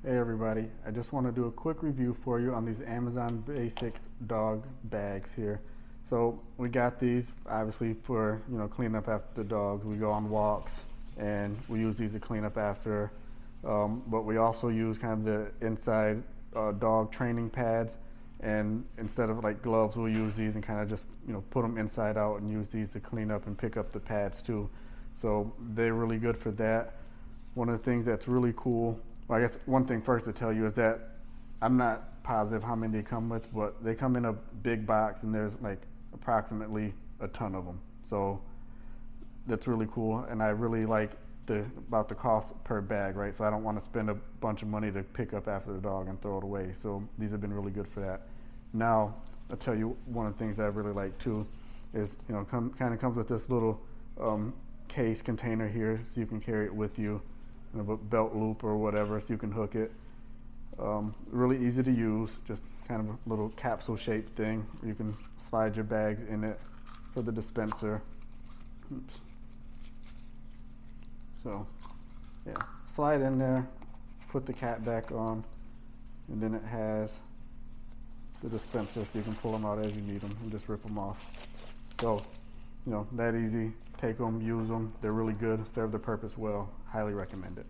Hey everybody, I just want to do a quick review for you on these Amazon Basics dog bags here. So we got these obviously for, cleaning up after the dogs. We go on walks and we use these to clean up after. But we also use kind of the inside dog training pads, and instead of like gloves, we'll use these and kind of just, put them inside out and use these to clean up and pick up the pads too. So they're really good for that. One of the things that's really cool, well, I guess one thing first to tell you is that I'm not positive how many they come with, but they come in a big box and there's like approximately a ton of them. So that's really cool, and I really like about the cost per bag, right? So I don't want to spend a bunch of money to pick up after the dog and throw it away. So these have been really good for that. Now, I'll tell you one of the things that I really like too is, kind of comes with this little case container here, so you can carry it with you, a belt loop or whatever, so you can hook it. Really easy to use, just kind of a little capsule shaped thing. You can slide your bags in it for the dispenser. Oops. So, yeah, slide in there, put the cap back on, and then it has the dispenser so you can pull them out as you need them and just rip them off. So, that easy. Take them, use them. They're really good, serve their purpose well. Highly recommend it.